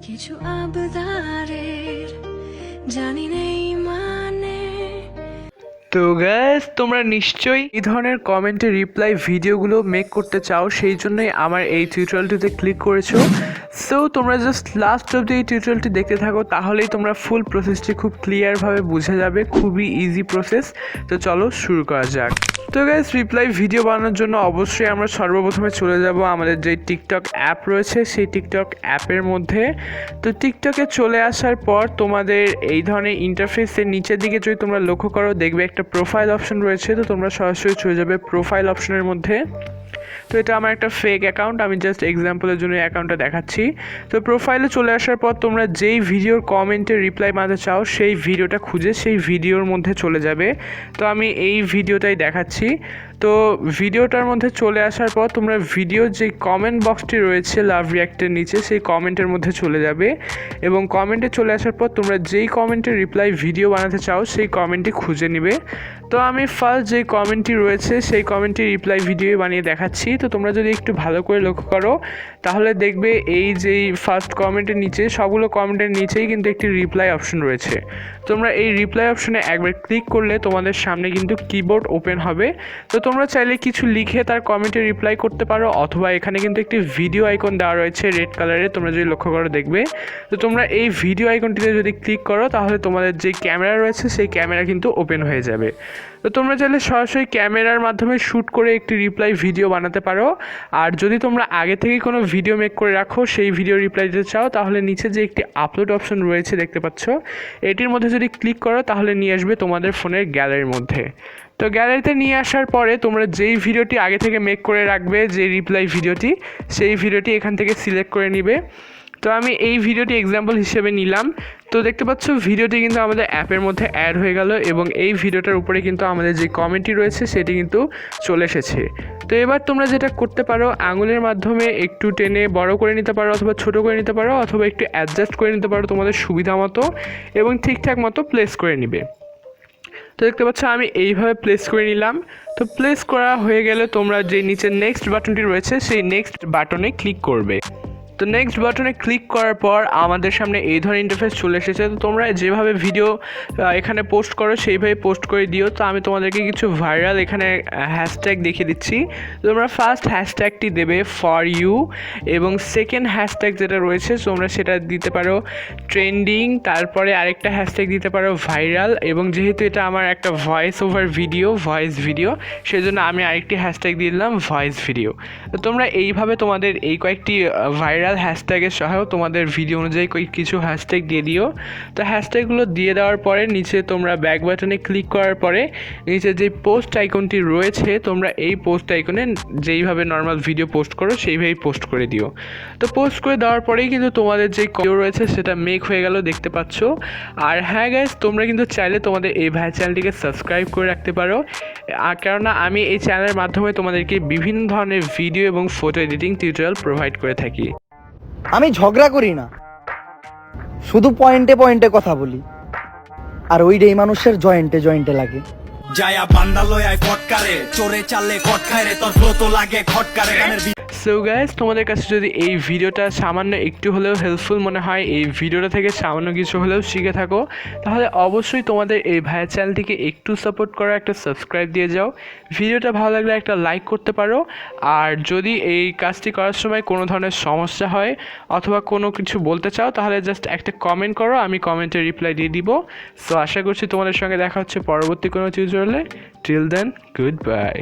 কিছু আবদারের জানি নেই মানে। তো গাইস, তোমরা নিশ্চয়ই এই ধরনের কমেন্টে রিপ্লাই ভিডিওগুলো মেক করতে চাও, সেই জন্যই আমার এই টিউটোরিয়ালটিতে ক্লিক করেছো। সো তোমরা জাস্ট লাস্ট অবধি এই টিউটোরিয়ালটি দেখতে থাকো, তাহলেই তোমরা ফুল প্রসেসটি খুব ক্লিয়ারভাবে বুঝে যাবে। খুবই ইজি প্রসেস। তো চলো শুরু করা যাক। তো গাইস, রিপ্লাই ভিডিও বানানোর জন্য অবশ্যই আমরা সর্বপ্রথমে চলে যাব আমাদের যে টিকটক অ্যাপ রয়েছে সেই টিকটক অ্যাপের মধ্যে। তো টিকটকে চলে আসার পর তোমাদের এই ধরনের ইন্টারফেসের নিচের দিকে যদি তোমরা লক্ষ্য করো, দেখবে একটা প্রোফাইল অপশন রয়েছে। তো তোমরা সরাসরি চলে যাবে প্রোফাইল অপশনের মধ্যে। তো এটা আমার একটা ফেক অ্যাকাউন্ট, আমি জাস্ট এক্সাম্পলের জন্য অ্যাকাউন্টটা দেখাচ্ছি। তো প্রোফাইলে চলে আসার পর তোমরা যেই ভিডিওর কমেন্টে রিপ্লাই মারতে চাও সেই ভিডিওটা খুঁজে সেই ভিডিওর মধ্যে চলে যাবে। তো আমি এই ভিডিওটাই দেখাচ্ছি। তো ভিডিওটার মধ্যে চলে আসার পর তোমরা ভিডিওর যে কমেন্ট বক্সটি রয়েছে লাভ রিয়াক্টের নিচে, সেই কমেন্টের মধ্যে চলে যাবে এবং কমেন্টে চলে আসার পর তোমরা যেই কমেন্টের রিপ্লাই ভিডিও বানাতে চাও সেই কমেন্টটি খুঁজে নিবে। তো আমি ফার্স্ট যে কমেন্টটি রয়েছে সেই কমেন্টটি রিপ্লাই ভিডিও বানিয়ে দেখাচ্ছি। তো তোমরা যদি একটু ভালো করে লক্ষ্য করো তাহলে দেখবে এই যেই ফার্স্ট কমেন্টের নিচে, সবগুলো কমেন্টের নিচেই কিন্তু একটি রিপ্লাই অপশন রয়েছে। তোমরা এই রিপ্লাই অপশনে একবার ক্লিক করলে তোমাদের সামনে কিন্তু কিবোর্ড ওপেন হবে। তো তোমরা চাইলে কিছু লিখে তার কমেন্টে রিপ্লাই করতে পারো, অথবা এখানে কিন্তু একটি ভিডিও আইকন দেওয়া রয়েছে রেড কালারে, তোমরা যদি লক্ষ্য করো দেখবে। তো তোমরা এই ভিডিও আইকনটিতে যদি ক্লিক করো তাহলে তোমাদের যে ক্যামেরা রয়েছে সেই ক্যামেরা কিন্তু ওপেন হয়ে যাবে। তো তোমরা চাইলে সরাসরি ক্যামেরার মাধ্যমে শ্যুট করে একটি রিপ্লাই ভিডিও বানাতে পারো। আর যদি তোমরা আগে থেকে কোনো ভিডিও মেক করে রাখো, সেই ভিডিও রিপ্লাই দিতে চাও, তাহলে নিচে যে একটি আপলোড অপশন রয়েছে দেখতে পাচ্ছ, এটির মধ্যে যদি ক্লিক করো তাহলে নিয়ে আসবে তোমাদের ফোনের গ্যালারির মধ্যে। তো গ্যালারিতে নিয়ে আসার পরে তোমরা যেই ভিডিওটি আগে থেকে মেক করে রাখবে, যে রিপ্লাই ভিডিওটি, সেই ভিডিওটি এখান থেকে সিলেক্ট করে নিবে। তো আমি এই ভিডিওটি এক্সাম্পল হিসেবে নিলাম। তো দেখতে পাচ্ছ ভিডিওটি কিন্তু আমাদের অ্যাপের মধ্যে অ্যাড হয়ে গেল এবং এই ভিডিওটার উপরে কিন্তু আমাদের যে কমেন্টটি রয়েছে সেটি কিন্তু চলে এসেছে। তো এবার তোমরা যেটা করতে পারো, আঙুলের মাধ্যমে একটু টেনে বড় করে নিতে পারো, অথবা ছোট করে নিতে পারো, অথবা একটু অ্যাডজাস্ট করে নিতে পারো তোমাদের সুবিধা মতো, এবং ঠিকঠাক মতো প্লেস করে নিবে। তো দেখতে পাচ্ছ আমি এইভাবে প্লেস করে নিলাম। তো প্লেস করা হয়ে গেলে তোমরা যে নিচের নেক্সট বাটনটি রয়েছে সেই নেক্সট বাটনে ক্লিক করবে। তো নেক্সট বাটনে ক্লিক করার পর আমাদের সামনে এই ধরনের ইন্টারফেস চলে এসেছে। তো তোমরা যেভাবে ভিডিও এখানে পোস্ট করো সেইভাবে পোস্ট করে দিও। তো আমি তোমাদেরকে কিছু ভাইরাল এখানে হ্যাশট্যাগ দেখিয়ে দিচ্ছি। তোমরা ফার্স্ট হ্যাশট্যাগটি দেবে ফর ইউ, এবং সেকেন্ড হ্যাশট্যাগ যেটা রয়েছে তোমরা সেটা দিতে পারো ট্রেন্ডিং, তারপরে আরেকটা হ্যাশট্যাগ দিতে পারো ভাইরাল, এবং যেহেতু এটা আমার একটা ভয়েস ভিডিও, সেই জন্য আমি আরেকটি হ্যাশট্যাগ দিয়ে দিলাম ভয়েস ভিডিও। তো তোমরা এইভাবে তোমাদের এই কয়েকটি ভাইরাল হ্যাশট্যাগের সহ তোমাদের ভিডিও অনুযায়ী কিছু হ্যাশট্যাগ দিয়ে দিও। তো হ্যাশট্যাগুলো দিয়ে দেওয়ার পরে নিচে তোমরা ব্যাক বাটনে ক্লিক করার পরে নিচে যে পোস্ট আইকনটি রয়েছে, তোমরা এই পোস্ট আইকনে যেইভাবে নর্মাল ভিডিও পোস্ট করো সেইভাবেই পোস্ট করে দিও। তো পোস্ট করে দেওয়ার পরেই কিন্তু তোমাদের যে ভিডিও রয়েছে সেটা মেক হয়ে গেল, দেখতে পাচ্ছ। আর হ্যাঁ গাইস, তোমরা কিন্তু চাইলে তোমাদের এই ভাই চ্যানেলটিকে সাবস্ক্রাইব করে রাখতে পারো, কেননা আমি এই চ্যানেলের মাধ্যমে তোমাদেরকে বিভিন্ন ধরনের ভিডিও এবং ফটো এডিটিং টিউটোরিয়াল প্রোভাইড করে থাকি। আমি ঝগড়া করি না, শুধু পয়েন্টে পয়েন্টে কথা বলি, আর ওইটাই মানুষের জয়েন্টে জয়েন্টে লাগে। জায়া বান্দা লয়ায় ফটকারে চোরে চালে খটকায় রে, তোর ফ্লো তো লাগে খটকারে গানের। সো গাইস, তোমাদের কাছে যদি এই ভিডিওটা সামান্য একটু হলেও হেল্পফুল মনে হয়, এই ভিডিওটা থেকে সামান্য কিছু হলেও শিখে থাকো, তাহলে অবশ্যই তোমাদের এই ভাইয়ের চ্যানেলটিকে একটু সাপোর্ট করো, একটা সাবস্ক্রাইব দিয়ে যাও। ভিডিওটা ভালো লাগলে একটা লাইক করতে পারো। আর যদি এই কাজটি করার সময় কোনো ধরনের সমস্যা হয় অথবা কোনো কিছু বলতে চাও তাহলে জাস্ট একটা কমেন্ট করো, আমি কমেন্টে রিপ্লাই দিয়ে দিব। সো আশা করছি তোমাদের সঙ্গে দেখা হচ্ছে পরবর্তী কোনো টিউটোরিয়ালে। Till then, good bye.